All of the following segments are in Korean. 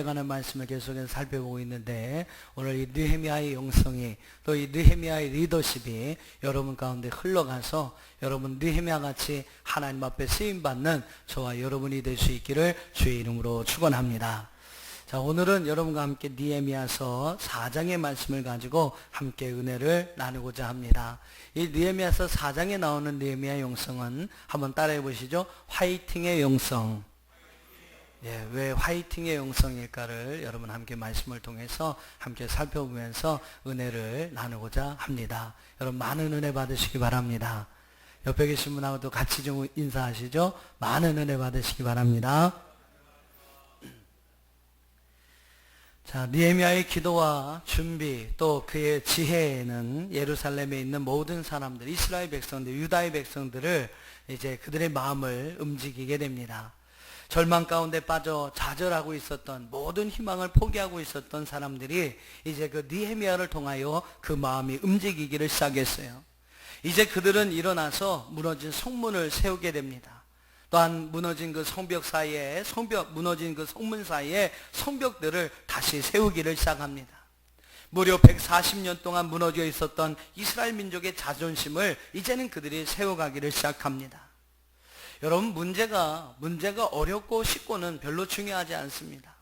느헤미야에 관한 말씀을 계속해서 살펴보고 있는데, 오늘 이 느헤미야의 영성이, 또 이 느헤미야의 리더십이 여러분 가운데 흘러가서 여러분 느헤미야 같이 하나님 앞에 쓰임받는 저와 여러분이 될 수 있기를 주의 이름으로 축원합니다. 자, 오늘은 여러분과 함께 느헤미야서 4장의 말씀을 가지고 함께 은혜를 나누고자 합니다. 이 느헤미야서 4장에 나오는 느헤미야의 영성은 한번 따라해 보시죠. 화이팅의 영성. 예, 왜 화이팅의 영성일까를 여러분 함께 말씀을 통해서 함께 살펴보면서 은혜를 나누고자 합니다. 여러분 많은 은혜 받으시기 바랍니다. 옆에 계신 분하고도 같이 좀 인사하시죠. 많은 은혜 받으시기 바랍니다. 자, 느헤미야의 기도와 준비, 또 그의 지혜에는 예루살렘에 있는 모든 사람들, 이스라엘 백성들, 유다의 백성들을 이제 그들의 마음을 움직이게 됩니다. 절망 가운데 빠져 좌절하고 있었던, 모든 희망을 포기하고 있었던 사람들이 이제 그 느헤미야를 통하여 그 마음이 움직이기를 시작했어요. 이제 그들은 일어나서 무너진 성문을 세우게 됩니다. 또한 무너진 그 성벽 사이에, 무너진 그 성문 사이에 성벽들을 다시 세우기를 시작합니다. 무려 140년 동안 무너져 있었던 이스라엘 민족의 자존심을 이제는 그들이 세워가기를 시작합니다. 여러분, 문제가 어렵고 쉽고는 별로 중요하지 않습니다.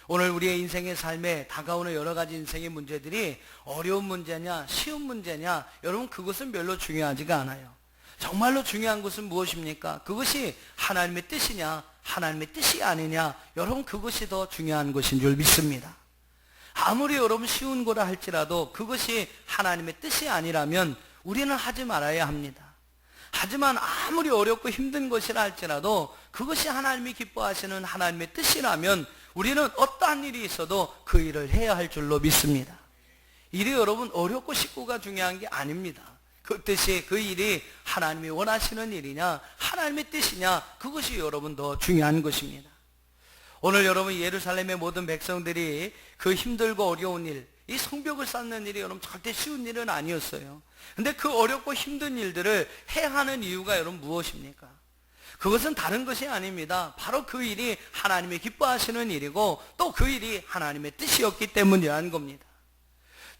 오늘 우리의 인생의 삶에 다가오는 여러 가지 인생의 문제들이 어려운 문제냐, 쉬운 문제냐, 여러분 그것은 별로 중요하지가 않아요. 정말로 중요한 것은 무엇입니까? 그것이 하나님의 뜻이냐, 하나님의 뜻이 아니냐, 여러분 그것이 더 중요한 것인 줄 믿습니다. 아무리 여러분 쉬운 거라 할지라도 그것이 하나님의 뜻이 아니라면 우리는 하지 말아야 합니다. 하지만 아무리 어렵고 힘든 것이라 할지라도 그것이 하나님이 기뻐하시는 하나님의 뜻이라면 우리는 어떠한 일이 있어도 그 일을 해야 할 줄로 믿습니다. 일이 여러분 어렵고 쉽고가 중요한 게 아닙니다. 그 뜻이, 그 일이 하나님이 원하시는 일이냐, 하나님의 뜻이냐, 그것이 여러분 더 중요한 것입니다. 오늘 여러분 예루살렘의 모든 백성들이 그 힘들고 어려운 일, 이 성벽을 쌓는 일이 여러분 절대 쉬운 일은 아니었어요. 근데 그 어렵고 힘든 일들을 해야 하는 이유가 여러분 무엇입니까? 그것은 다른 것이 아닙니다. 바로 그 일이 하나님이 기뻐하시는 일이고 또 그 일이 하나님의 뜻이었기 때문이라는 겁니다.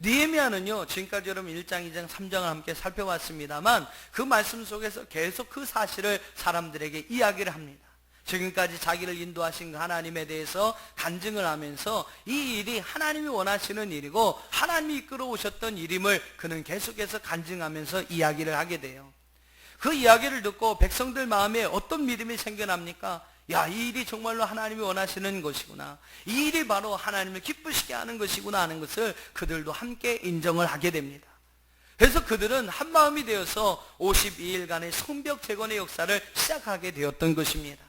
느헤미야는요, 지금까지 여러분 1장, 2장, 3장을 함께 살펴봤습니다만 그 말씀 속에서 계속 그 사실을 사람들에게 이야기를 합니다. 지금까지 자기를 인도하신 하나님에 대해서 간증을 하면서 이 일이 하나님이 원하시는 일이고 하나님이 이끌어 오셨던 일임을 그는 계속해서 간증하면서 이야기를 하게 돼요. 그 이야기를 듣고 백성들 마음에 어떤 믿음이 생겨납니까? 야, 이 일이 정말로 하나님이 원하시는 것이구나, 이 일이 바로 하나님을 기쁘시게 하는 것이구나 하는 것을 그들도 함께 인정을 하게 됩니다. 그래서 그들은 한 마음이 되어서 52일간의 성벽 재건의 역사를 시작하게 되었던 것입니다.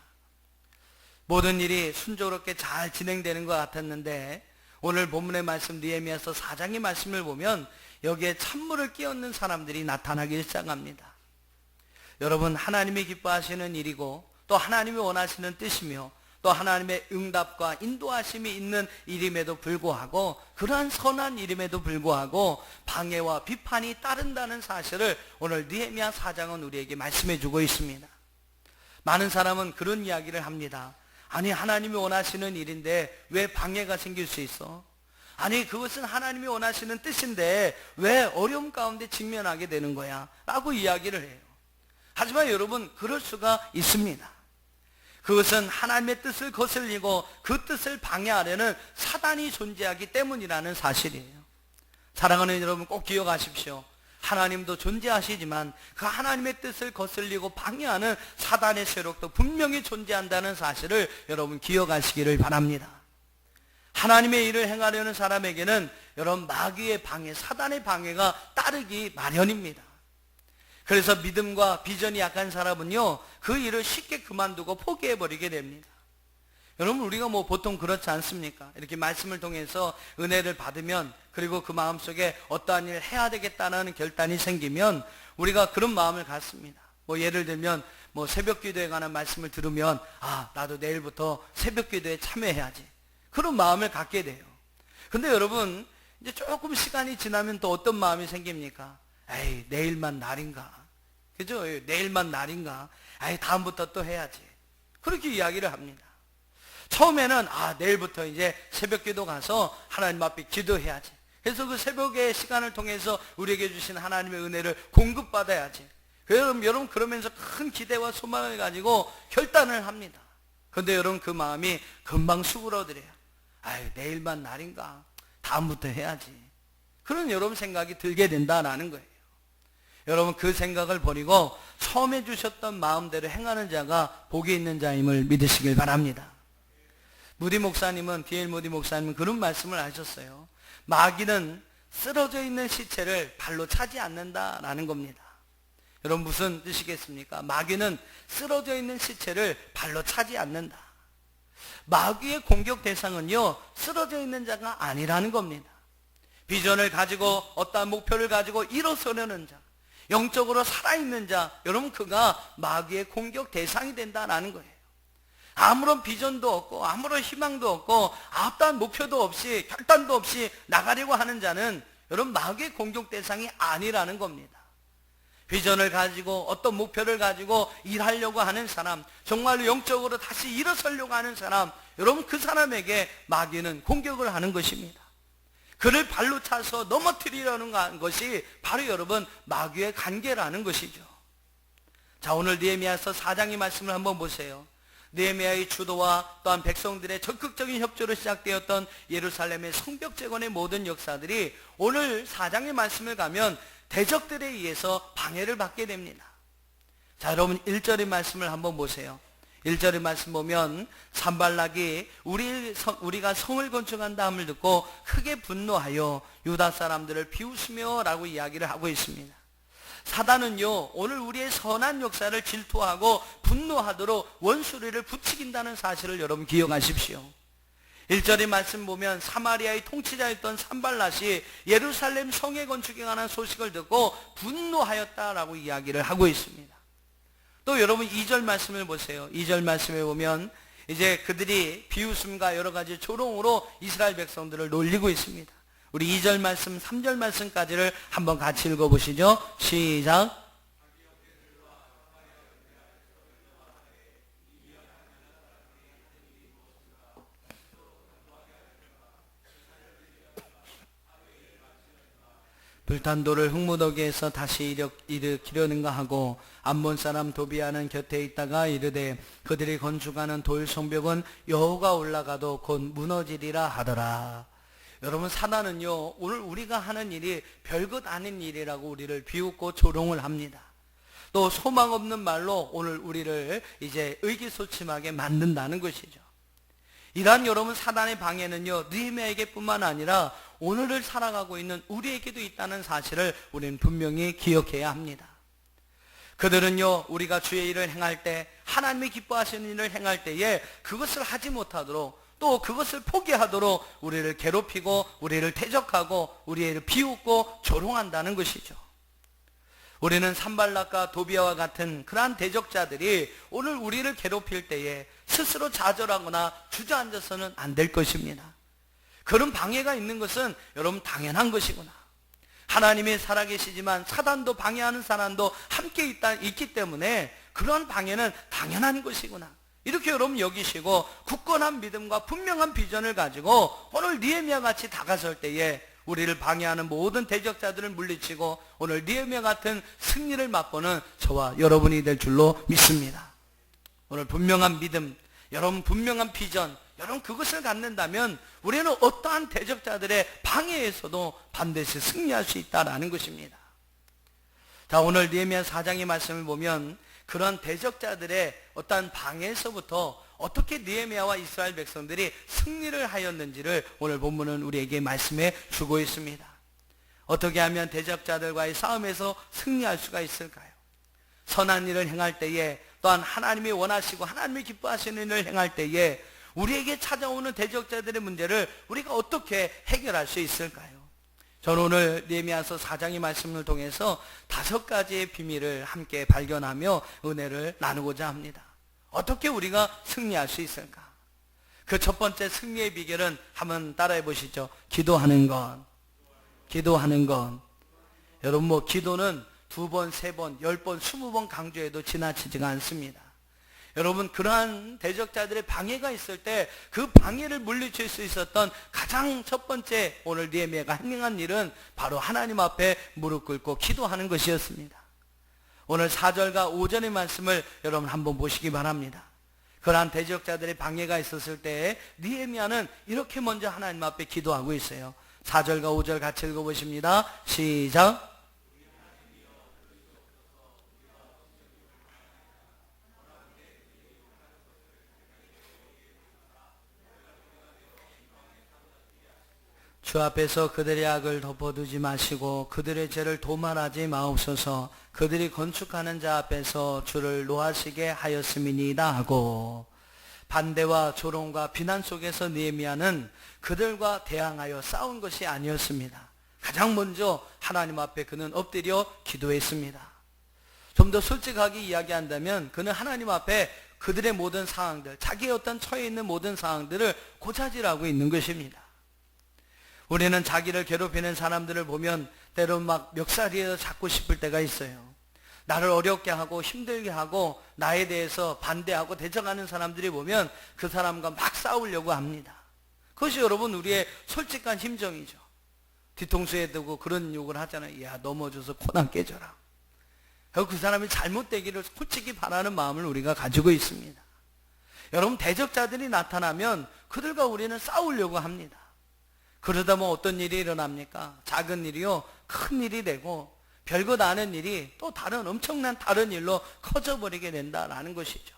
모든 일이 순조롭게 잘 진행되는 것 같았는데 오늘 본문의 말씀 느헤미야서 4장의 말씀을 보면 여기에 찬물을 끼얹는 사람들이 나타나기 시작합니다. 여러분, 하나님이 기뻐하시는 일이고 또 하나님이 원하시는 뜻이며 또 하나님의 응답과 인도하심이 있는 일임에도 불구하고, 그러한 선한 일임에도 불구하고 방해와 비판이 따른다는 사실을 오늘 느헤미야 4장은 우리에게 말씀해 주고 있습니다. 많은 사람은 그런 이야기를 합니다. 아니, 하나님이 원하시는 일인데 왜 방해가 생길 수 있어? 아니, 그것은 하나님이 원하시는 뜻인데 왜 어려움 가운데 직면하게 되는 거야? 라고 이야기를 해요. 하지만 여러분, 그럴 수가 있습니다. 그것은 하나님의 뜻을 거슬리고 그 뜻을 방해하려는 사단이 존재하기 때문이라는 사실이에요. 사랑하는 여러분, 꼭 기억하십시오. 하나님도 존재하시지만 그 하나님의 뜻을 거슬리고 방해하는 사단의 세력도 분명히 존재한다는 사실을 여러분 기억하시기를 바랍니다. 하나님의 일을 행하려는 사람에게는 여러분 마귀의 방해, 사단의 방해가 따르기 마련입니다. 그래서 믿음과 비전이 약한 사람은요, 그 일을 쉽게 그만두고 포기해버리게 됩니다. 여러분, 우리가 뭐 보통 그렇지 않습니까? 이렇게 말씀을 통해서 은혜를 받으면, 그리고 그 마음속에 어떠한 일을 해야 되겠다는 결단이 생기면 우리가 그런 마음을 갖습니다. 뭐 예를 들면 뭐 새벽 기도에 관한 말씀을 들으면 나도 내일부터 새벽 기도에 참여해야지, 그런 마음을 갖게 돼요. 근데 여러분, 이제 조금 시간이 지나면 또 어떤 마음이 생깁니까? 에이, 내일만 날인가? 그죠? 내일만 날인가? 에이, 다음부터 또 해야지. 그렇게 이야기를 합니다. 처음에는 내일부터 이제 새벽 기도 가서 하나님 앞에 기도해야지. 그래서 그 새벽의 시간을 통해서 우리에게 주신 하나님의 은혜를 공급받아야지. 여러분 그러면서 큰 기대와 소망을 가지고 결단을 합니다. 그런데 여러분 그 마음이 금방 수그러들어요. 내일만 날인가? 다음부터 해야지. 그런 여러분 생각이 들게 된다라는 거예요. 여러분 그 생각을 버리고 처음에 주셨던 마음대로 행하는 자가 복이 있는 자임을 믿으시길 바랍니다. 무디 목사님은, D.L. 무디 목사님은 그런 말씀을 하셨어요. 마귀는 쓰러져 있는 시체를 발로 차지 않는다라는 겁니다. 여러분 무슨 뜻이겠습니까? 마귀는 쓰러져 있는 시체를 발로 차지 않는다. 마귀의 공격 대상은요, 쓰러져 있는 자가 아니라는 겁니다. 비전을 가지고 어떠한 목표를 가지고 일어서려는 자, 영적으로 살아있는 자, 여러분 그가 마귀의 공격 대상이 된다는 거예요. 아무런 비전도 없고 아무런 희망도 없고 어떠한 목표도 없이 결단도 없이 나가려고 하는 자는 여러분 마귀의 공격 대상이 아니라는 겁니다. 비전을 가지고 어떤 목표를 가지고 일하려고 하는 사람, 정말로 영적으로 다시 일어서려고 하는 사람, 여러분 그 사람에게 마귀는 공격을 하는 것입니다. 그를 발로 차서 넘어뜨리려는 것이 바로 여러분 마귀의 관계라는 것이죠. 자, 오늘 느헤미야서 4장의 말씀을 한번 보세요. 느헤미야의 주도와 또한 백성들의 적극적인 협조로 시작되었던 예루살렘의 성벽 재건의 모든 역사들이 오늘 4장의 말씀을 가면 대적들에 의해서 방해를 받게 됩니다. 자, 여러분 1절의 말씀을 한번 보세요. 1절의 말씀 보면 산발락이 우리가 성을 건축한다 함을 듣고 크게 분노하여 유다 사람들을 비웃으며 라고 이야기를 하고 있습니다. 사단은요, 오늘 우리의 선한 역사를 질투하고 분노하도록 원수리를 부추긴다는 사실을 여러분 기억하십시오. 1절의 말씀 보면 사마리아의 통치자였던 산발랏이 예루살렘 성의 건축에 관한 소식을 듣고 분노하였다라고 이야기를 하고 있습니다. 또 여러분 2절 말씀을 보세요. 2절 말씀에 보면 이제 그들이 비웃음과 여러 가지 조롱으로 이스라엘 백성들을 놀리고 있습니다. 우리 2절 말씀, 3절 말씀까지를 한번 같이 읽어보시죠. 시작. 불탄돌을 흙무더기에서 다시 일으키려는가 하고 암몬 사람 도비아는 곁에 있다가 이르되 그들이 건축하는 돌 성벽은 여호가 올라가도 곧 무너지리라 하더라. 여러분 사단은요, 오늘 우리가 하는 일이 별것 아닌 일이라고 우리를 비웃고 조롱을 합니다. 또 소망 없는 말로 오늘 우리를 이제 의기소침하게 만든다는 것이죠. 이러한 여러분 사단의 방해는요, 느헤미야에게뿐만 아니라 오늘을 살아가고 있는 우리에게도 있다는 사실을 우리는 분명히 기억해야 합니다. 그들은요, 우리가 주의 일을 행할 때, 하나님이 기뻐하시는 일을 행할 때에 그것을 하지 못하도록, 또 그것을 포기하도록 우리를 괴롭히고 우리를 대적하고 우리를 비웃고 조롱한다는 것이죠. 우리는 산발락과 도비아와 같은 그러한 대적자들이 오늘 우리를 괴롭힐 때에 스스로 좌절하거나 주저앉아서는 안 될 것입니다. 그런 방해가 있는 것은 여러분 당연한 것이구나. 하나님이 살아계시지만 사단도 방해하는 사람도 함께 있기 때문에 그러한 방해는 당연한 것이구나. 이렇게 여러분 여기시고 굳건한 믿음과 분명한 비전을 가지고 오늘 느헤미야 같이 다가설 때에 우리를 방해하는 모든 대적자들을 물리치고 오늘 느헤미야 같은 승리를 맛보는 저와 여러분이 될 줄로 믿습니다. 오늘 분명한 믿음, 여러분 분명한 비전, 여러분 그것을 갖는다면 우리는 어떠한 대적자들의 방해에서도 반드시 승리할 수 있다는 것입니다. 자, 오늘 느헤미야 4장의 말씀을 보면 그런 대적자들의 어떠한 방해에서부터 어떻게 느헤미야와 이스라엘 백성들이 승리를 하였는지를 오늘 본문은 우리에게 말씀해 주고 있습니다. 어떻게 하면 대적자들과의 싸움에서 승리할 수가 있을까요? 선한 일을 행할 때에, 또한 하나님이 원하시고 하나님이 기뻐하시는 일을 행할 때에 우리에게 찾아오는 대적자들의 문제를 우리가 어떻게 해결할 수 있을까요? 저는 오늘 느헤미야서 4장의 말씀을 통해서 5가지의 비밀을 함께 발견하며 은혜를 나누고자 합니다. 어떻게 우리가 승리할 수 있을까? 그 첫 번째 승리의 비결은 한번 따라해 보시죠. 기도하는 것. 기도하는 것. 여러분 기도는 2번, 3번, 10번, 20번 강조해도 지나치지가 않습니다. 여러분, 그러한 대적자들의 방해가 있을 때 그 방해를 물리칠 수 있었던 가장 첫 번째 오늘 느헤미야가 행한 일은 바로 하나님 앞에 무릎 꿇고 기도하는 것이었습니다. 오늘 4절과 5절의 말씀을 여러분 한번 보시기 바랍니다. 그러한 대적자들의 방해가 있었을 때 느헤미야는 이렇게 먼저 하나님 앞에 기도하고 있어요. 4절과 5절 같이 읽어보십니다. 시작. 주 앞에서 그들의 악을 덮어두지 마시고 그들의 죄를 도말하지 마옵소서. 그들이 건축하는 자 앞에서 주를 노하시게 하였음이니이다 하고, 반대와 조롱과 비난 속에서 느헤미야는 그들과 대항하여 싸운 것이 아니었습니다. 가장 먼저 하나님 앞에 그는 엎드려 기도했습니다. 좀 더 솔직하게 이야기한다면 그는 하나님 앞에 그들의 모든 상황들, 자기의 어떤 처해 있는 모든 상황들을 고자질하고 있는 것입니다. 우리는 자기를 괴롭히는 사람들을 보면 때론 막 멱살이에서 잡고 싶을 때가 있어요. 나를 어렵게 하고 힘들게 하고 나에 대해서 반대하고 대적하는 사람들이 보면 그 사람과 막 싸우려고 합니다. 그것이 여러분 우리의 솔직한 심정이죠. 뒤통수에 두고 그런 욕을 하잖아요. 야, 넘어져서 코나 깨져라. 그 사람이 잘못되기를 솔직히 바라는 마음을 우리가 가지고 있습니다. 여러분, 대적자들이 나타나면 그들과 우리는 싸우려고 합니다. 그러다 뭐 어떤 일이 일어납니까? 작은 일이요 큰 일이 되고 별것 아닌 일이 또 다른 엄청난 다른 일로 커져버리게 된다라는 것이죠.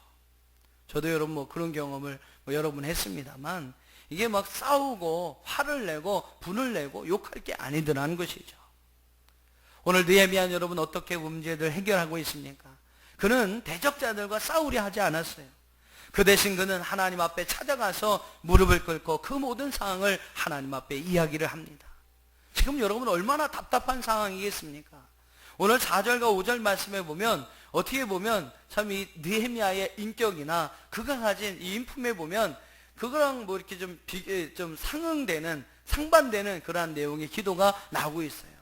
저도 여러분 뭐 그런 경험을 여러 번 했습니다만, 이게 막 싸우고 화를 내고 분을 내고 욕할 게 아니더라는 것이죠. 오늘 느헤미야 여러분 어떻게 문제를 해결하고 있습니까? 그는 대적자들과 싸우려 하지 않았어요. 그 대신 그는 하나님 앞에 찾아가서 무릎을 꿇고 그 모든 상황을 하나님 앞에 이야기를 합니다. 지금 여러분 얼마나 답답한 상황이겠습니까? 오늘 4절과 5절 말씀에 보면 어떻게 보면 참 이 느헤미야의 인격이나 그가 가진 이 인품에 보면 그거랑 뭐 이렇게 좀 상응되는 상반되는 그러한 내용의 기도가 나오고 있어요.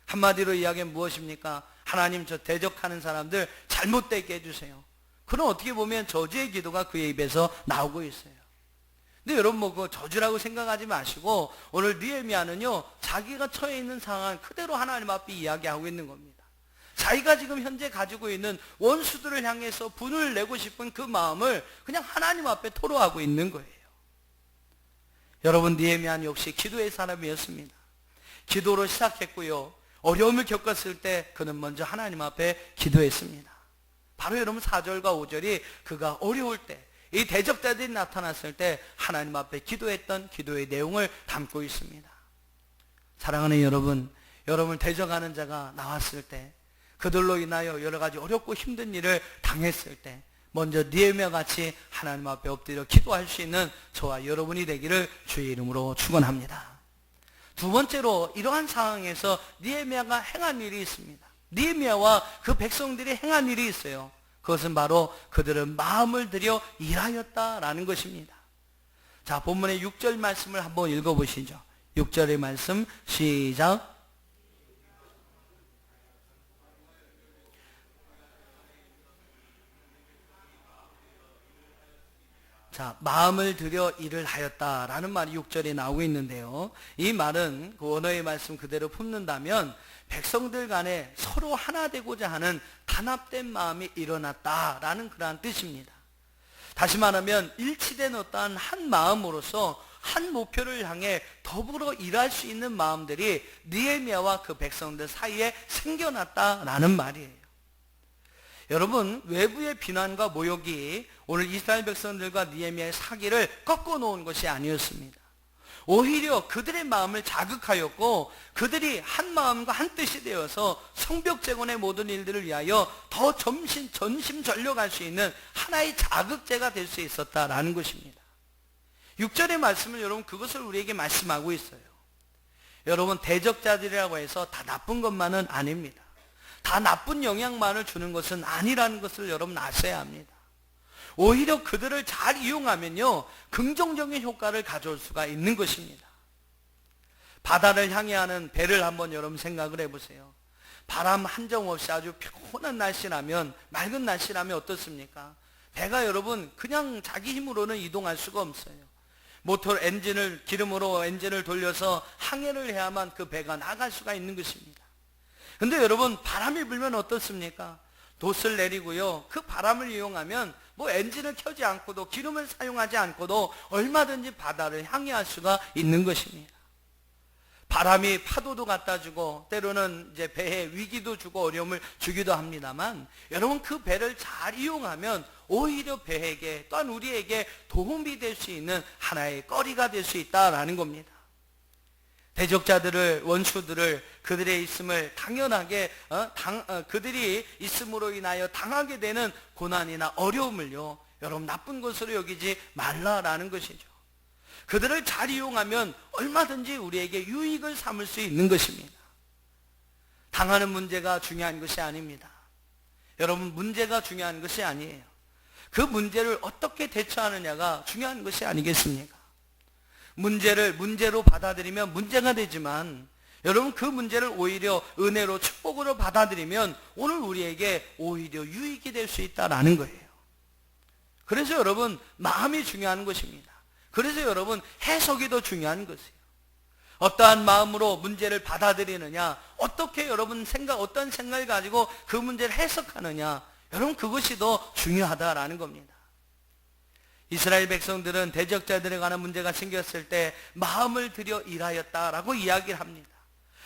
한마디로 이야기하면 무엇입니까? 하나님, 저 대적하는 사람들 잘못되게 해주세요. 그럼 어떻게 보면 저주의 기도가 그의 입에서 나오고 있어요. 근데 여러분 뭐 그 저주라고 생각하지 마시고 오늘 느헤미야는요 자기가 처해 있는 상황 그대로 하나님 앞에 이야기하고 있는 겁니다. 자기가 지금 현재 가지고 있는 원수들을 향해서 분을 내고 싶은 그 마음을 그냥 하나님 앞에 토로하고 있는 거예요. 여러분, 느헤미야는 역시 기도의 사람이었습니다. 기도로 시작했고요, 어려움을 겪었을 때 그는 먼저 하나님 앞에 기도했습니다. 바로 여러분 4절과 5절이 그가 어려울 때, 이 대적자들이 나타났을 때 하나님 앞에 기도했던 기도의 내용을 담고 있습니다. 사랑하는 여러분, 여러분을 대적하는 자가 나왔을 때, 그들로 인하여 여러 가지 어렵고 힘든 일을 당했을 때 먼저 느헤미야 같이 하나님 앞에 엎드려 기도할 수 있는 저와 여러분이 되기를 주의 이름으로 축원합니다. 두 번째로 이러한 상황에서 느헤미야가 행한 일이 있습니다. 느헤미야와 그 백성들이 행한 일이 있어요. 그것은 바로 그들은 마음을 들여 일하였다라는 것입니다. 자, 본문의 6절 말씀을 한번 읽어보시죠. 6절의 말씀 시작. 자, 마음을 들여 일을 하였다라는 말이 6절에 나오고 있는데요. 이 말은 그 원어의 말씀 그대로 품는다면 백성들 간에 서로 하나 되고자 하는 단합된 마음이 일어났다라는 그러한 뜻입니다. 다시 말하면 일치된 어떠한 한 마음으로서 한 목표를 향해 더불어 일할 수 있는 마음들이 느헤미야와 그 백성들 사이에 생겨났다라는 말이에요. 여러분, 외부의 비난과 모욕이 오늘 이스라엘 백성들과 느헤미야의 사기를 꺾어 놓은 것이 아니었습니다. 오히려 그들의 마음을 자극하였고 그들이 한 마음과 한 뜻이 되어서 성벽재건의 모든 일들을 위하여 더 전심전력할 수 있는 하나의 자극제가 될 수 있었다라는 것입니다. 6절의 말씀은 여러분 그것을 우리에게 말씀하고 있어요. 여러분, 대적자들이라고 해서 다 나쁜 것만은 아닙니다. 다 나쁜 영향만을 주는 것은 아니라는 것을 여러분 아셔야 합니다. 오히려 그들을 잘 이용하면요 긍정적인 효과를 가져올 수가 있는 것입니다. 바다를 향해 하는 배를 한번 여러분 생각을 해보세요. 바람 한 점 없이 아주 피곤한 날씨라면, 맑은 날씨라면 어떻습니까? 배가 여러분 그냥 자기 힘으로는 이동할 수가 없어요. 모tor 엔진을 기름으로 엔진을 돌려서 항해를 해야만 그 배가 나갈 수가 있는 것입니다. 근데 여러분 바람이 불면 어떻습니까? 돛을 내리고요. 그 바람을 이용하면 뭐 엔진을 켜지 않고도 기름을 사용하지 않고도 얼마든지 바다를 항해할 수가 있는 것입니다. 바람이 파도도 갖다 주고 때로는 이제 배에 위기도 주고 어려움을 주기도 합니다만 여러분 그 배를 잘 이용하면 오히려 배에게 또한 우리에게 도움이 될 수 있는 하나의 거리가 될 수 있다라는 겁니다. 대적자들을 원수들을 그들의 있음을 당연하게 그들이 있음으로 인하여 당하게 되는 고난이나 어려움을요 여러분 나쁜 것으로 여기지 말라라는 것이죠. 그들을 잘 이용하면 얼마든지 우리에게 유익을 삼을 수 있는 것입니다. 당하는 문제가 중요한 것이 아닙니다. 여러분 문제가 중요한 것이 아니에요. 그 문제를 어떻게 대처하느냐가 중요한 것이 아니겠습니까? 문제를 문제로 받아들이면 문제가 되지만 여러분 그 문제를 오히려 은혜로 축복으로 받아들이면 오늘 우리에게 오히려 유익이 될 수 있다라는 거예요. 그래서 여러분 마음이 중요한 것입니다. 그래서 여러분 해석이 더 중요한 것이에요. 어떠한 마음으로 문제를 받아들이느냐, 어떻게 여러분 어떤 생각을 가지고 그 문제를 해석하느냐, 여러분 그것이 더 중요하다라는 겁니다. 이스라엘 백성들은 대적자들에 관한 문제가 생겼을 때 마음을 들여 일하였다라고 이야기를 합니다.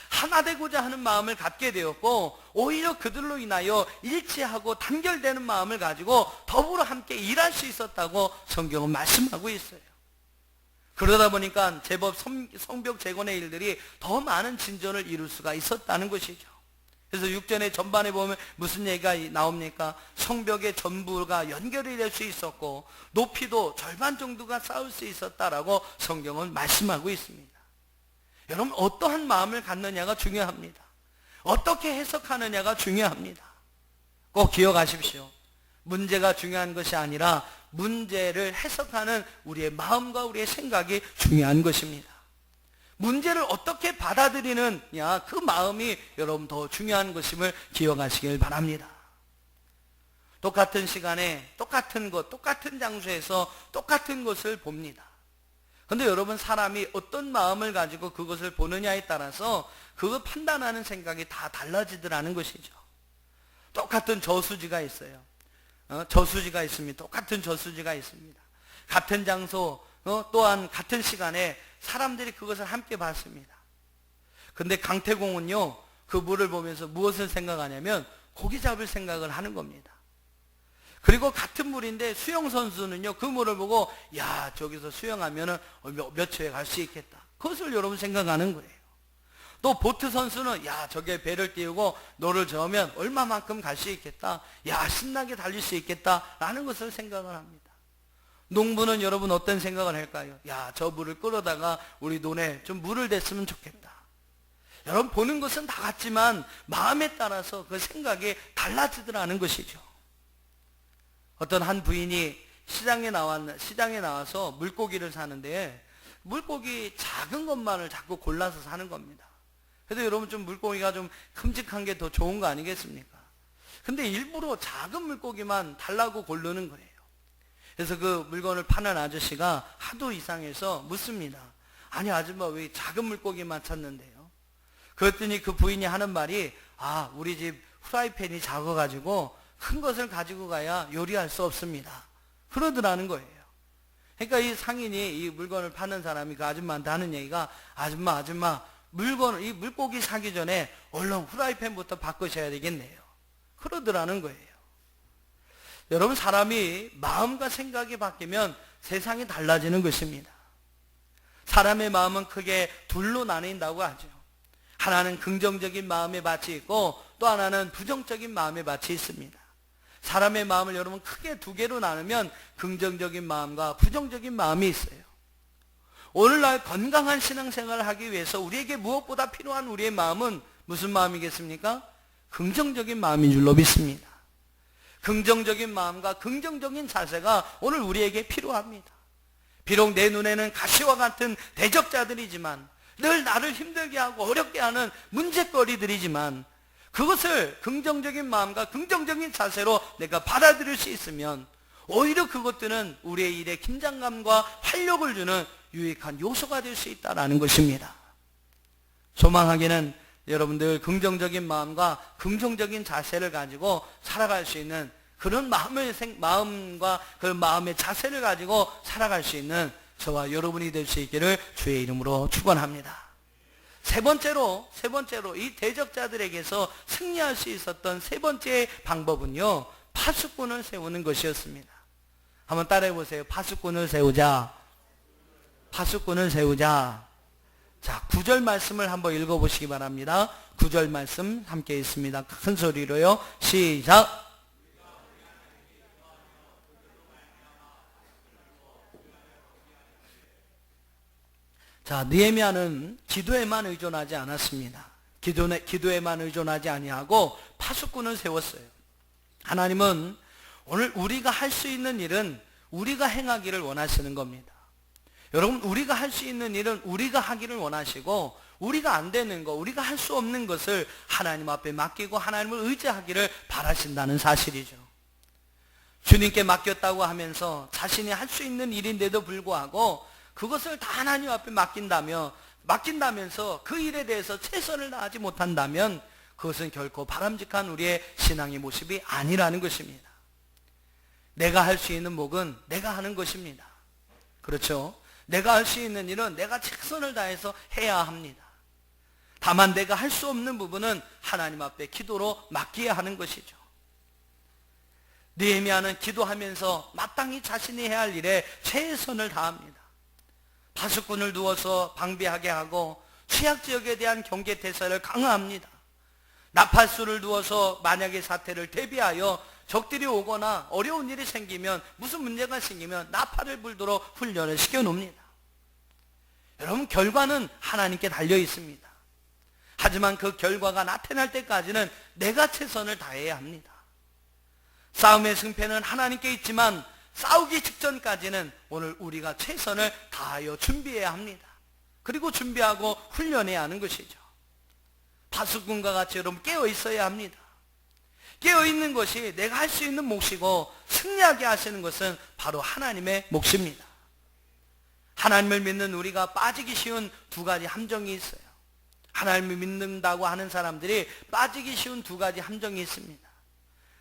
하나 되고자 하는 마음을 갖게 되었고 오히려 그들로 인하여 일치하고 단결되는 마음을 가지고 더불어 함께 일할 수 있었다고 성경은 말씀하고 있어요. 그러다 보니까 제법 성벽 재건의 일들이 더 많은 진전을 이룰 수가 있었다는 것이죠. 그래서 6절의 전반에 보면 무슨 얘기가 나옵니까? 성벽의 전부가 연결이 될 수 있었고 높이도 절반 정도가 쌓을 수 있었다라고 성경은 말씀하고 있습니다. 여러분 어떠한 마음을 갖느냐가 중요합니다. 어떻게 해석하느냐가 중요합니다. 꼭 기억하십시오. 문제가 중요한 것이 아니라 문제를 해석하는 우리의 마음과 우리의 생각이 중요한 것입니다. 문제를 어떻게 받아들이느냐 그 마음이 여러분 더 중요한 것임을 기억하시길 바랍니다. 똑같은 시간에 똑같은 것, 똑같은 장소에서 똑같은 것을 봅니다. 그런데 여러분 사람이 어떤 마음을 가지고 그것을 보느냐에 따라서 그거 판단하는 생각이 다 달라지더라는 것이죠. 똑같은 저수지가 있어요. 저수지가 있습니다. 똑같은 저수지가 있습니다. 같은 장소 또한 같은 시간에 사람들이 그것을 함께 봤습니다. 근데 강태공은요 그 물을 보면서 무엇을 생각하냐면 고기 잡을 생각을 하는 겁니다. 그리고 같은 물인데 수영선수는요 그 물을 보고 야 저기서 수영하면은 몇 초에 갈 수 있겠다. 그것을 여러분 생각하는 거예요. 또 보트 선수는 야 저게 배를 띄우고 노를 저으면 얼마만큼 갈 수 있겠다. 야 신나게 달릴 수 있겠다 라는 것을 생각을 합니다. 농부는 여러분 어떤 생각을 할까요? 야 저 물을 끌어다가 우리 논에 좀 물을 댔으면 좋겠다. 여러분 보는 것은 다 같지만 마음에 따라서 그 생각이 달라지더라는 것이죠. 어떤 한 부인이 시장에 나와서 물고기를 사는데 물고기 작은 것만을 자꾸 골라서 사는 겁니다. 그래도 여러분 좀 물고기가 좀 큼직한 게 더 좋은 거 아니겠습니까? 근데 일부러 작은 물고기만 달라고 고르는 거예요. 그래서 그 물건을 파는 아저씨가 하도 이상해서 묻습니다. 아니 아줌마 왜 작은 물고기만 찾는데요? 그랬더니 그 부인이 하는 말이 우리 집 후라이팬이 작아가지고 큰 것을 가지고 가야 요리할 수 없습니다. 그러더라는 거예요. 그러니까 이 상인이 이 물건을 파는 사람이 그 아줌마한테 하는 얘기가 아줌마 이 물고기 사기 전에 얼른 후라이팬부터 바꾸셔야 되겠네요. 그러더라는 거예요. 여러분 사람이 마음과 생각이 바뀌면 세상이 달라지는 것입니다. 사람의 마음은 크게 둘로 나뉜다고 하죠. 하나는 긍정적인 마음의 밭이 있고 또 하나는 부정적인 마음의 밭이 있습니다. 사람의 마음을 여러분 크게 두 개로 나누면 긍정적인 마음과 부정적인 마음이 있어요. 오늘날 건강한 신앙생활을 하기 위해서 우리에게 무엇보다 필요한 우리의 마음은 무슨 마음이겠습니까? 긍정적인 마음인 줄로 믿습니다. 긍정적인 마음과 긍정적인 자세가 오늘 우리에게 필요합니다. 비록 내 눈에는 가시와 같은 대적자들이지만 늘 나를 힘들게 하고 어렵게 하는 문제거리들이지만 그것을 긍정적인 마음과 긍정적인 자세로 내가 받아들일 수 있으면 오히려 그것들은 우리의 일에 긴장감과 활력을 주는 유익한 요소가 될 수 있다는 것입니다. 소망하기는 여러분들 긍정적인 마음과 긍정적인 자세를 가지고 살아갈 수 있는 그런 마음과 그 마음의 자세를 가지고 살아갈 수 있는 저와 여러분이 될 수 있기를 주의 이름으로 축원합니다. 세 번째로 이 대적자들에게서 승리할 수 있었던 세 번째 방법은요, 파수꾼을 세우는 것이었습니다. 한번 따라해 보세요. 파수꾼을 세우자. 파수꾼을 세우자. 자, 9절 말씀을 한번 읽어보시기 바랍니다. 9절 말씀 함께 있습니다. 큰 소리로요. 시작. 자, 느헤미야는 기도에만 의존하지 않았습니다. 기도에만 의존하지 아니하고 파수꾼을 세웠어요. 하나님은 오늘 우리가 할 수 있는 일은 우리가 행하기를 원하시는 겁니다. 여러분, 우리가 할 수 있는 일은 우리가 하기를 원하시고, 우리가 안 되는 것, 우리가 할 수 없는 것을 하나님 앞에 맡기고 하나님을 의지하기를 바라신다는 사실이죠. 주님께 맡겼다고 하면서 자신이 할 수 있는 일인데도 불구하고 그것을 다 하나님 앞에 맡긴다면서 그 일에 대해서 최선을 다하지 못한다면 그것은 결코 바람직한 우리의 신앙의 모습이 아니라는 것입니다. 내가 할 수 있는 목은 내가 하는 것입니다. 그렇죠? 내가 할 수 있는 일은 내가 최선을 다해서 해야 합니다. 다만 내가 할 수 없는 부분은 하나님 앞에 기도로 맡겨야 하는 것이죠. 느헤미야는 기도하면서 마땅히 자신이 해야 할 일에 최선을 다합니다. 파수꾼을 두어서 방비하게 하고 취약지역에 대한 경계태세를 강화합니다. 나팔수를 두어서 만약의 사태를 대비하여 적들이 오거나 어려운 일이 생기면, 무슨 문제가 생기면 나팔을 불도록 훈련을 시켜놓습니다. 여러분, 결과는 하나님께 달려 있습니다. 하지만 그 결과가 나타날 때까지는 내가 최선을 다해야 합니다. 싸움의 승패는 하나님께 있지만 싸우기 직전까지는 오늘 우리가 최선을 다하여 준비해야 합니다. 그리고 준비하고 훈련해야 하는 것이죠. 파수꾼과 같이 여러분 깨어 있어야 합니다. 깨어 있는 것이 내가 할 수 있는 몫이고, 승리하게 하시는 것은 바로 하나님의 몫입니다. 하나님을 믿는 우리가 빠지기 쉬운 두 가지 함정이 있어요. 하나님을 믿는다고 하는 사람들이 빠지기 쉬운 두 가지 함정이 있습니다.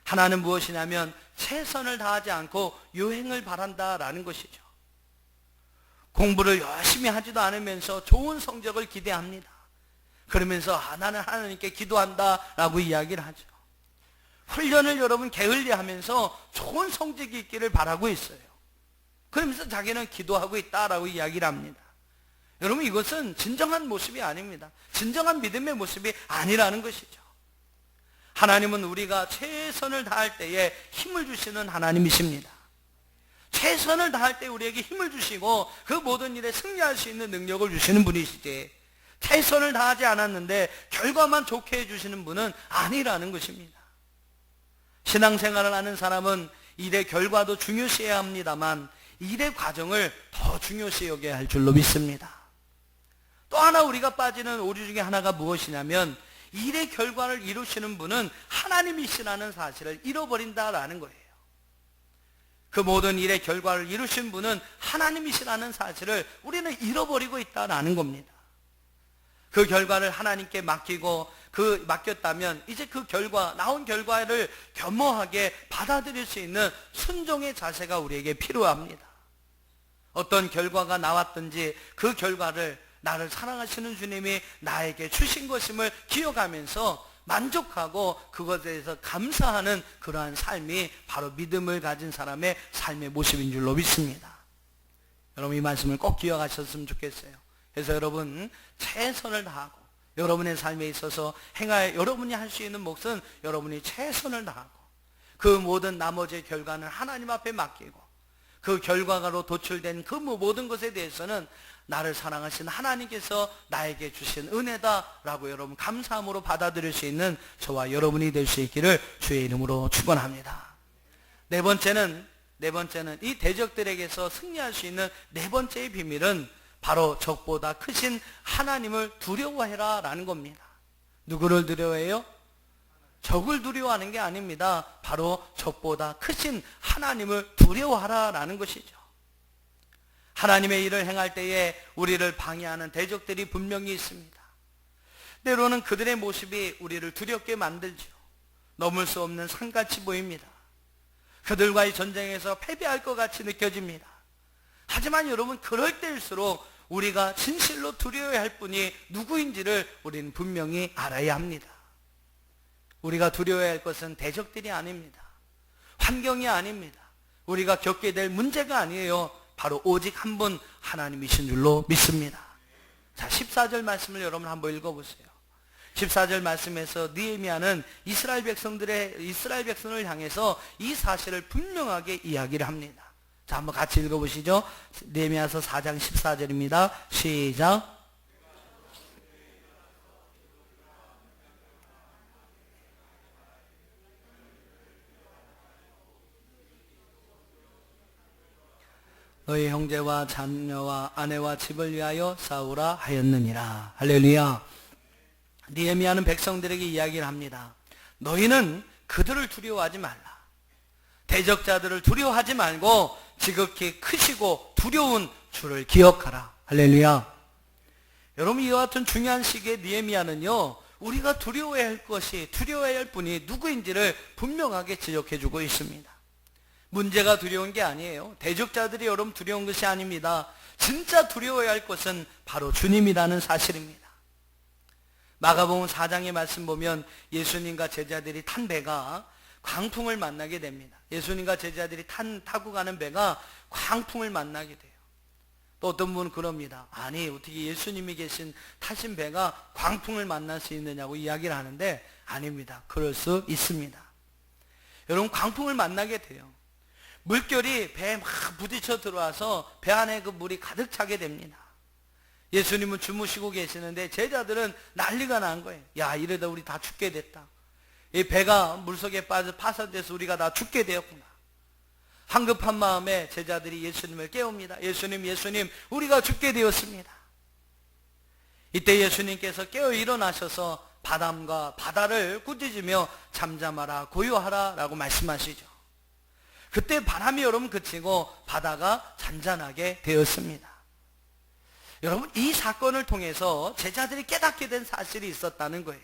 하나는 무엇이냐면 최선을 다하지 않고 요행을 바란다라는 것이죠. 공부를 열심히 하지도 않으면서 좋은 성적을 기대합니다. 그러면서 나는 하나님께 기도한다라고 이야기를 하죠. 훈련을 여러분 게을리하면서 좋은 성적이 있기를 바라고 있어요. 그러면서 자기는 기도하고 있다라고 이야기를 합니다. 여러분, 이것은 진정한 모습이 아닙니다. 진정한 믿음의 모습이 아니라는 것이죠. 하나님은 우리가 최선을 다할 때에 힘을 주시는 하나님이십니다. 최선을 다할 때 우리에게 힘을 주시고 그 모든 일에 승리할 수 있는 능력을 주시는 분이시지, 최선을 다하지 않았는데 결과만 좋게 해주시는 분은 아니라는 것입니다. 신앙생활을 하는 사람은 일의 결과도 중요시해야 합니다만 일의 과정을 더 중요시 여겨야 할 줄로 믿습니다. 또 하나 우리가 빠지는 오류 중에 하나가 무엇이냐면, 일의 결과를 이루시는 분은 하나님이시라는 사실을 잃어버린다라는 거예요. 그 모든 일의 결과를 이루신 분은 하나님이시라는 사실을 우리는 잃어버리고 있다라는 겁니다. 그 결과를 하나님께 맡겼다면 이제 그 결과, 나온 결과를 겸허하게 받아들일 수 있는 순종의 자세가 우리에게 필요합니다. 어떤 결과가 나왔든지 그 결과를 나를 사랑하시는 주님이 나에게 주신 것임을 기억하면서 만족하고 그것에 대해서 감사하는 그러한 삶이 바로 믿음을 가진 사람의 삶의 모습인 줄로 믿습니다. 여러분, 이 말씀을 꼭 기억하셨으면 좋겠어요. 그래서 여러분, 최선을 다하고 여러분의 삶에 있어서 여러분이 할 수 있는 몫은 여러분이 최선을 다하고, 그 모든 나머지의 결과는 하나님 앞에 맡기고, 그 결과로 도출된 그 모든 것에 대해서는 나를 사랑하신 하나님께서 나에게 주신 은혜다라고 여러분 감사함으로 받아들일 수 있는 저와 여러분이 될 수 있기를 주의 이름으로 축원합니다. 네 번째는 이 대적들에게서 승리할 수 있는 네 번째의 비밀은 바로 적보다 크신 하나님을 두려워해라 라는 겁니다. 누구를 두려워해요? 적을 두려워하는 게 아닙니다. 바로 적보다 크신 하나님을 두려워하라라는 것이죠. 하나님의 일을 행할 때에 우리를 방해하는 대적들이 분명히 있습니다. 때로는 그들의 모습이 우리를 두렵게 만들죠. 넘을 수 없는 산같이 보입니다. 그들과의 전쟁에서 패배할 것 같이 느껴집니다. 하지만 여러분, 그럴 때일수록 우리가 진실로 두려워해야 할 분이 누구인지를 우리는 분명히 알아야 합니다. 우리가 두려워해야 할 것은 대적들이 아닙니다. 환경이 아닙니다. 우리가 겪게 될 문제가 아니에요. 바로 오직 한 분 하나님이신 줄로 믿습니다. 자, 14절 말씀을 여러분 한번 읽어보세요. 14절 말씀에서 느헤미야는 이스라엘 백성을 향해서 이 사실을 분명하게 이야기를 합니다. 자, 한번 같이 읽어보시죠. 느헤미야서 4장 14절입니다. 시작. 너희 형제와 자녀와 아내와 집을 위하여 싸우라 하였느니라. 할렐루야. 느헤미야는 백성들에게 이야기를 합니다. 너희는 그들을 두려워하지 말라. 대적자들을 두려워하지 말고 지극히 크시고 두려운 주를 기억하라. 할렐루야. 여러분, 이와 같은 중요한 시기에 느헤미야는요, 우리가 두려워해야 할 분이 누구인지를 분명하게 지적해주고 있습니다. 문제가 두려운 게 아니에요. 대적자들이 여러분 두려운 것이 아닙니다. 진짜 두려워해야 할 것은 바로 주님이라는 사실입니다. 마가복음 4장의 말씀 보면 예수님과 제자들이 탄 배가 광풍을 만나게 됩니다. 예수님과 제자들이 타고 가는 배가 광풍을 만나게 돼요. 또 어떤 분은 그럽니다. 아니, 어떻게 예수님이 타신 배가 광풍을 만날 수 있느냐고 이야기를 하는데, 아닙니다. 그럴 수 있습니다. 여러분, 광풍을 만나게 돼요. 물결이 배에 막 부딪혀 들어와서 배 안에 그 물이 가득 차게 됩니다. 예수님은 주무시고 계시는데 제자들은 난리가 난 거예요. 야, 이러다 우리 다 죽게 됐다. 이 배가 물속에 빠져 파손돼서 우리가 다 죽게 되었구나. 황급한 마음에 제자들이 예수님을 깨웁니다. 예수님, 우리가 죽게 되었습니다. 이때 예수님께서 깨어 일어나셔서 바람과 바다를 꾸짖으며 잠잠하라, 고요하라 라고 말씀하시죠. 그때 바람이 여러분 그치고 바다가 잔잔하게 되었습니다. 여러분, 이 사건을 통해서 제자들이 깨닫게 된 사실이 있었다는 거예요.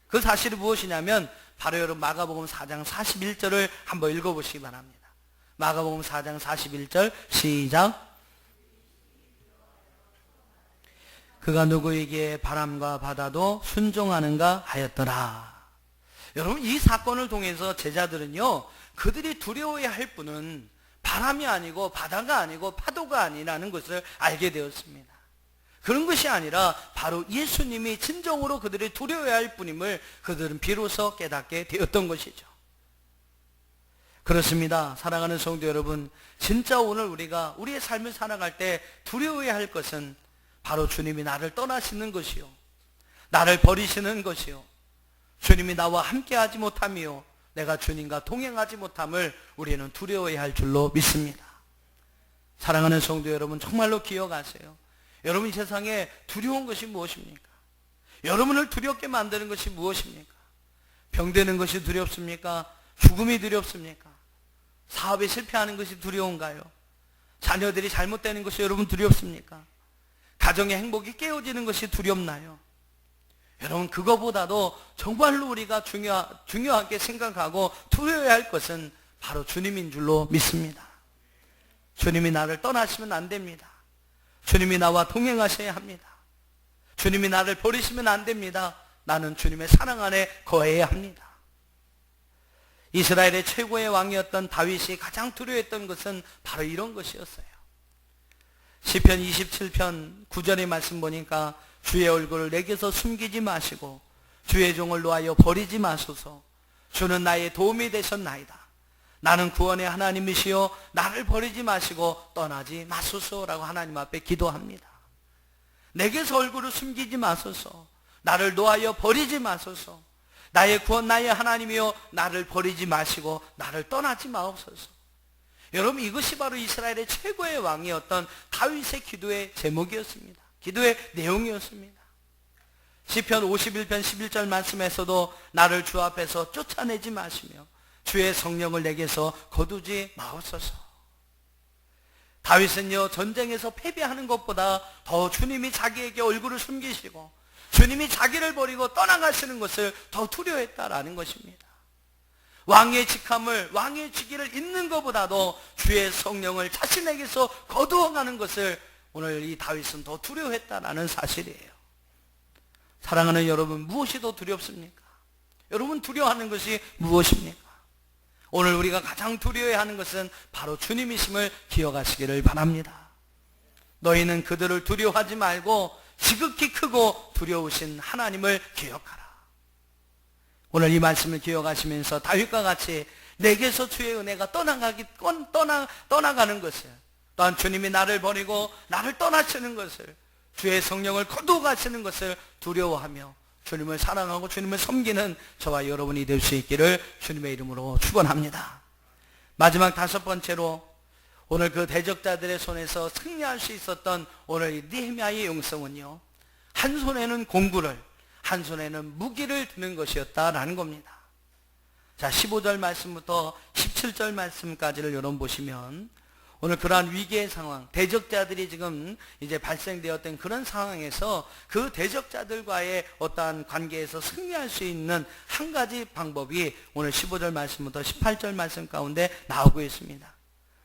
그 사실이 무엇이냐면 바로 여러분 마가복음 4장 41절을 한번 읽어보시기 바랍니다. 마가복음 4장 41절 시작. 그가 누구에게 바람과 바다도 순종하는가 하였더라. 여러분, 이 사건을 통해서 제자들은요, 그들이 두려워해야 할 분은 바람이 아니고 바다가 아니고 파도가 아니라는 것을 알게 되었습니다. 그런 것이 아니라 바로 예수님이 진정으로 그들이 두려워해야 할 분임을 그들은 비로소 깨닫게 되었던 것이죠. 그렇습니다. 사랑하는 성도 여러분, 진짜 오늘 우리가 우리의 삶을 살아갈 때 두려워해야 할 것은 바로 주님이 나를 떠나시는 것이요, 나를 버리시는 것이요, 주님이 나와 함께하지 못함이요, 내가 주님과 동행하지 못함을 우리는 두려워해야 할 줄로 믿습니다. 사랑하는 성도 여러분, 정말로 기억하세요. 여러분, 이 세상에 두려운 것이 무엇입니까? 여러분을 두렵게 만드는 것이 무엇입니까? 병드는 것이 두렵습니까? 죽음이 두렵습니까? 사업에 실패하는 것이 두려운가요? 자녀들이 잘못되는 것이 여러분 두렵습니까? 가정의 행복이 깨어지는 것이 두렵나요? 여러분, 그거보다도 정말로 우리가 중요하게 생각하고 두려워해야 할 것은 바로 주님인 줄로 믿습니다. 주님이 나를 떠나시면 안 됩니다. 주님이 나와 동행하셔야 합니다. 주님이 나를 버리시면 안 됩니다. 나는 주님의 사랑 안에 거해야 합니다. 이스라엘의 최고의 왕이었던 다윗이 가장 두려워했던 것은 바로 이런 것이었어요. 시편 27편 9절의 말씀 보니까 주의 얼굴을 내게서 숨기지 마시고 주의 종을 놓아여 버리지 마소서. 주는 나의 도움이 되셨나이다. 나는 구원의 하나님이시여 나를 버리지 마시고 떠나지 마소서라고 하나님 앞에 기도합니다. 내게서 얼굴을 숨기지 마소서. 나를 놓아여 버리지 마소서. 나의 구원 나의 하나님이여 나를 버리지 마시고 나를 떠나지 마옵소서. 여러분, 이것이 바로 이스라엘의 최고의 왕이었던 다윗의 기도의 제목이었습니다. 기도의 내용이었습니다. 시편 51편 11절 말씀에서도 나를 주 앞에서 쫓아내지 마시며 주의 성령을 내게서 거두지 마옵소서. 다윗은요, 전쟁에서 패배하는 것보다 더 주님이 자기에게 얼굴을 숨기시고 주님이 자기를 버리고 떠나가시는 것을 더 두려워했다라는 것입니다. 왕의 직함을, 왕의 직위를 잇는 것보다도 주의 성령을 자신에게서 거두어가는 것을 오늘 이 다윗은 더 두려워했다라는 사실이에요. 사랑하는 여러분, 무엇이 더 두렵습니까? 여러분, 두려워하는 것이 무엇입니까? 오늘 우리가 가장 두려워해야 하는 것은 바로 주님이심을 기억하시기를 바랍니다. 너희는 그들을 두려워하지 말고 지극히 크고 두려우신 하나님을 기억하라. 오늘 이 말씀을 기억하시면서 다윗과 같이 내게서 주의 은혜가 떠나가는 것을, 또한 주님이 나를 버리고 나를 떠나시는 것을, 주의 성령을 거두어 가시는 것을 두려워하며 주님을 사랑하고 주님을 섬기는 저와 여러분이 될 수 있기를 주님의 이름으로 축원합니다. 마지막 다섯 번째로, 오늘 그 대적자들의 손에서 승리할 수 있었던 오늘 이 느헤미야의 영성은요, 한 손에는 공구를, 한 손에는 무기를 드는 것이었다라는 겁니다. 자, 15절 말씀부터 17절 말씀까지를 여러분 보시면, 오늘 그러한 위기의 상황, 대적자들이 지금 이제 발생되었던 그런 상황에서 그 대적자들과의 어떠한 관계에서 승리할 수 있는 한 가지 방법이 오늘 15절 말씀부터 18절 말씀 가운데 나오고 있습니다.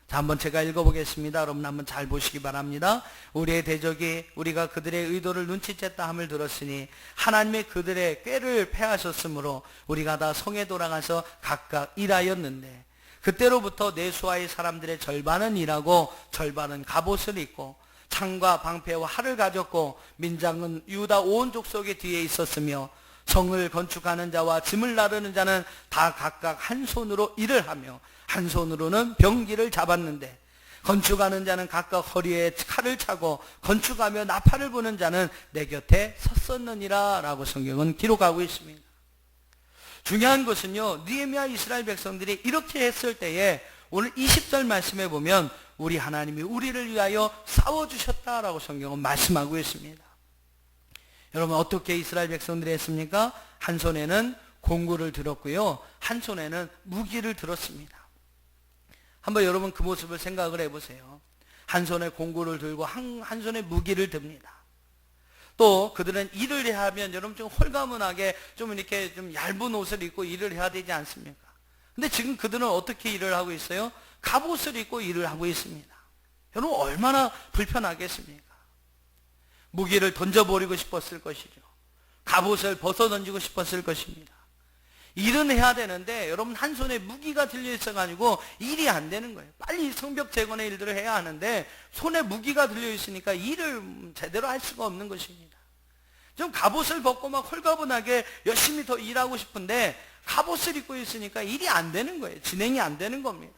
자, 한번 제가 읽어보겠습니다. 여러분 한번 잘 보시기 바랍니다. 우리의 대적이 우리가 그들의 의도를 눈치챘다 함을 들었으니 하나님이 그들의 꾀를 패하셨으므로 우리가 다 성에 돌아가서 각각 일하였는데, 그때로부터 내수하의 사람들의 절반은 일하고 절반은 갑옷을 입고 창과 방패와 활을 가졌고 민장은 유다 온 족속의 뒤에 있었으며 성을 건축하는 자와 짐을 나르는 자는 다 각각 한 손으로 일을 하며 한 손으로는 병기를 잡았는데, 건축하는 자는 각각 허리에 칼을 차고 건축하며 나팔을 부는 자는 내 곁에 섰었느니라 라고 성경은 기록하고 있습니다. 중요한 것은요, 느헤미야 이스라엘 백성들이 이렇게 했을 때에 오늘 20절 말씀에 보면 우리 하나님이 우리를 위하여 싸워주셨다라고 성경은 말씀하고 있습니다. 여러분, 어떻게 이스라엘 백성들이 했습니까? 한 손에는 공구를 들었고요, 한 손에는 무기를 들었습니다. 한번 여러분 그 모습을 생각을 해보세요. 한 손에 공구를 들고 한 손에 무기를 듭니다. 또 그들은 일을 해야 하면 여러분 좀 홀가분하게 좀 이렇게 좀 얇은 옷을 입고 일을 해야 되지 않습니까? 근데 지금 그들은 어떻게 일을 하고 있어요? 갑옷을 입고 일을 하고 있습니다. 여러분 얼마나 불편하겠습니까? 무기를 던져버리고 싶었을 것이죠. 갑옷을 벗어던지고 싶었을 것입니다. 일은 해야 되는데 여러분 한 손에 무기가 들려 있어가지고 일이 안 되는 거예요. 빨리 성벽 재건의 일들을 해야 하는데 손에 무기가 들려 있으니까 일을 제대로 할 수가 없는 것입니다. 좀 갑옷을 벗고 막 홀가분하게 열심히 더 일하고 싶은데 갑옷을 입고 있으니까 일이 안 되는 거예요. 진행이 안 되는 겁니다.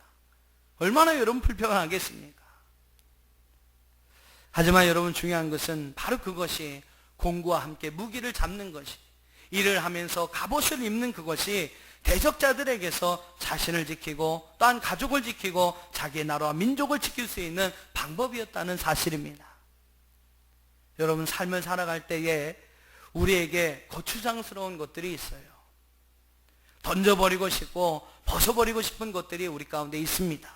얼마나 여러분 불편하겠습니까? 하지만 여러분 중요한 것은 바로 그것이, 공구와 함께 무기를 잡는 것이, 일을 하면서 갑옷을 입는 그것이 대적자들에게서 자신을 지키고 또한 가족을 지키고 자기의 나라와 민족을 지킬 수 있는 방법이었다는 사실입니다. 여러분 삶을 살아갈 때에 우리에게 거추장스러운 것들이 있어요. 던져버리고 싶고 벗어버리고 싶은 것들이 우리 가운데 있습니다.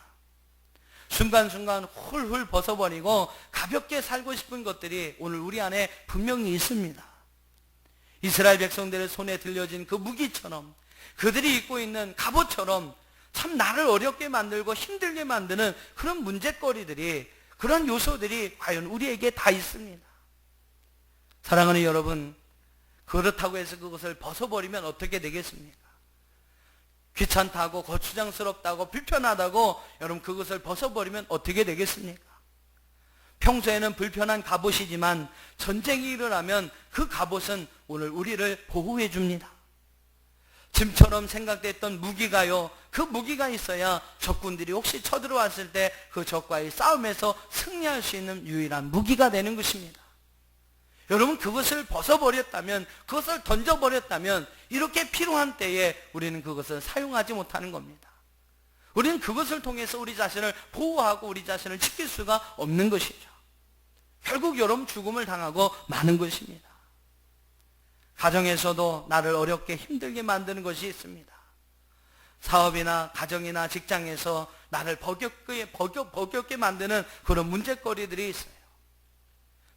순간순간 훌훌 벗어버리고 가볍게 살고 싶은 것들이 오늘 우리 안에 분명히 있습니다. 이스라엘 백성들의 손에 들려진 그 무기처럼, 그들이 입고 있는 갑옷처럼 참 나를 어렵게 만들고 힘들게 만드는 그런 문제거리들이, 그런 요소들이 과연 우리에게 다 있습니다. 사랑하는 여러분, 그렇다고 해서 그것을 벗어버리면 어떻게 되겠습니까? 귀찮다고, 거추장스럽다고, 불편하다고 여러분 그것을 벗어버리면 어떻게 되겠습니까? 평소에는 불편한 갑옷이지만 전쟁이 일어나면 그 갑옷은 오늘 우리를 보호해 줍니다. 짐처럼 생각됐던 무기가요, 그 무기가 있어야 적군들이 혹시 쳐들어왔을 때 그 적과의 싸움에서 승리할 수 있는 유일한 무기가 되는 것입니다. 여러분 그것을 벗어버렸다면, 그것을 던져버렸다면 이렇게 필요한 때에 우리는 그것을 사용하지 못하는 겁니다. 우리는 그것을 통해서 우리 자신을 보호하고 우리 자신을 지킬 수가 없는 것이죠. 결국 여러분 죽음을 당하고 마는 것입니다. 가정에서도 나를 어렵게 힘들게 만드는 것이 있습니다. 사업이나 가정이나 직장에서 나를 버겁게 만드는 그런 문제거리들이 있어요.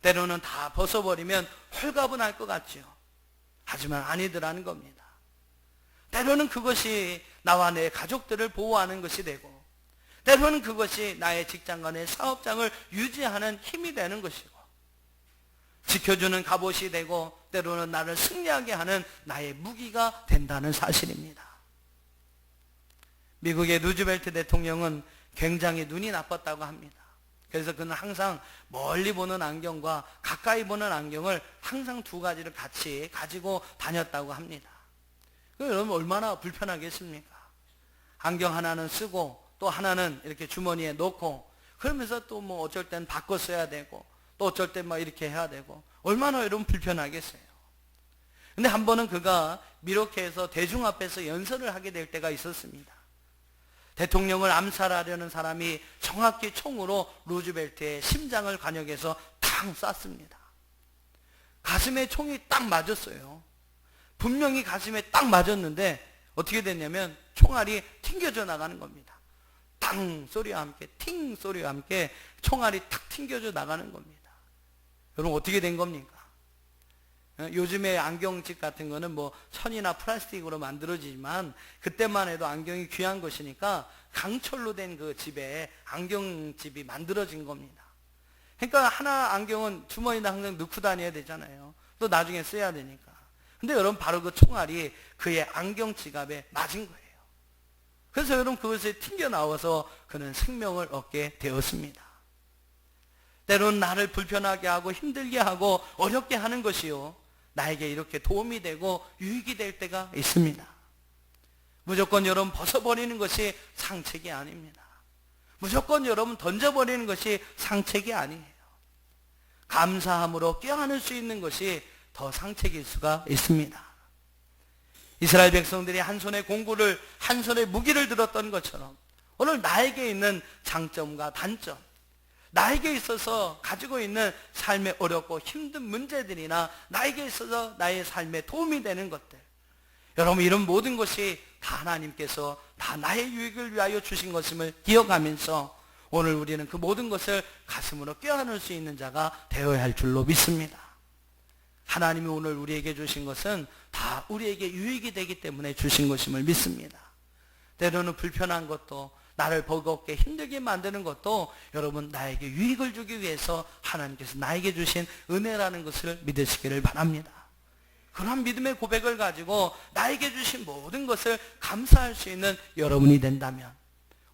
때로는 다 벗어버리면 홀가분할 것 같죠. 하지만 아니더라는 겁니다. 때로는 그것이 나와 내 가족들을 보호하는 것이 되고, 때로는 그것이 나의 직장과 내 사업장을 유지하는 힘이 되는 것이고, 지켜주는 갑옷이 되고, 때로는 나를 승리하게 하는 나의 무기가 된다는 사실입니다. 미국의 루즈벨트 대통령은 굉장히 눈이 나빴다고 합니다. 그래서 그는 항상 멀리 보는 안경과 가까이 보는 안경을 항상 두 가지를 같이 가지고 다녔다고 합니다. 여러분 얼마나 불편하겠습니까? 안경 하나는 쓰고 또 하나는 이렇게 주머니에 넣고, 그러면서 또 뭐 어쩔 땐 바꿔 써야 되고 또 어쩔 땐 막 이렇게 해야 되고, 얼마나 여러분 불편하겠어요. 근데 한 번은 그가 미로케에서 대중 앞에서 연설을 하게 될 때가 있었습니다. 대통령을 암살하려는 사람이 정확히 총으로 루즈벨트의 심장을 관역해서 탕 쐈습니다. 가슴에 총이 딱 맞았어요. 분명히 가슴에 딱 맞았는데 어떻게 됐냐면 총알이 튕겨져 나가는 겁니다. 땅 소리와 함께, 팅 소리와 함께 총알이 탁 튕겨져 나가는 겁니다. 여러분 어떻게 된 겁니까? 요즘에 안경집 같은 거는 뭐 천이나 플라스틱으로 만들어지지만 그때만 해도 안경이 귀한 것이니까 강철로 된 그 집에 안경집이 만들어진 겁니다. 그러니까 하나 안경은 주머니에 항상 넣고 다녀야 되잖아요. 또 나중에 써야 되니까. 근데 여러분 바로 그 총알이 그의 안경 지갑에 맞은 거예요. 그래서 여러분 그것에 튕겨 나와서 그는 생명을 얻게 되었습니다. 때로는 나를 불편하게 하고 힘들게 하고 어렵게 하는 것이요, 나에게 이렇게 도움이 되고 유익이 될 때가 있습니다. 무조건 여러분 벗어버리는 것이 상책이 아닙니다. 무조건 여러분 던져버리는 것이 상책이 아니에요. 감사함으로 껴안을 수 있는 것이 더 상책일 수가 있습니다. 이스라엘 백성들이 한 손에 공구를, 한 손에 무기를 들었던 것처럼 오늘 나에게 있는 장점과 단점, 나에게 있어서 가지고 있는 삶에 어렵고 힘든 문제들이나 나에게 있어서 나의 삶에 도움이 되는 것들, 여러분 이런 모든 것이 다 하나님께서 다 나의 유익을 위하여 주신 것임을 기억하면서 오늘 우리는 그 모든 것을 가슴으로 껴안을 수 있는 자가 되어야 할 줄로 믿습니다. 하나님이 오늘 우리에게 주신 것은 다 우리에게 유익이 되기 때문에 주신 것임을 믿습니다. 때로는 불편한 것도, 나를 버겁게 힘들게 만드는 것도 여러분 나에게 유익을 주기 위해서 하나님께서 나에게 주신 은혜라는 것을 믿으시기를 바랍니다. 그런 믿음의 고백을 가지고 나에게 주신 모든 것을 감사할 수 있는 여러분이 된다면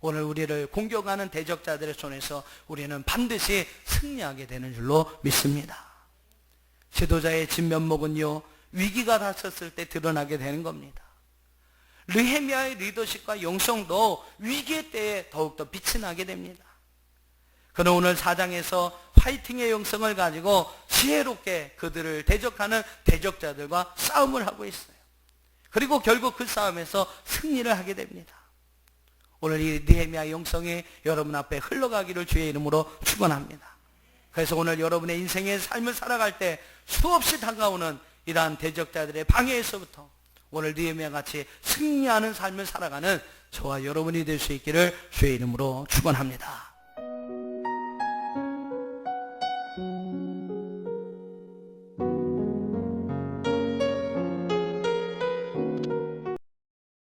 오늘 우리를 공격하는 대적자들의 손에서 우리는 반드시 승리하게 되는 줄로 믿습니다. 지도자의 진면목은요, 위기가 닥쳤을 때 드러나게 되는 겁니다. 느헤미야의 리더십과 영성도 위기의 때에 더욱더 빛이 나게 됩니다. 그는 오늘 4장에서 파이팅의 영성을 가지고 지혜롭게 그들을 대적하는 대적자들과 싸움을 하고 있어요. 그리고 결국 그 싸움에서 승리를 하게 됩니다. 오늘 이 느헤미야의 영성이 여러분 앞에 흘러가기를 주의 이름으로 축원합니다. 그래서 오늘 여러분의 인생의 삶을 살아갈 때 수없이 다가오는 이러한 대적자들의 방해에서부터 오늘 느헤미야 같이 승리하는 삶을 살아가는 저와 여러분이 될 수 있기를 주의 이름으로 축원합니다.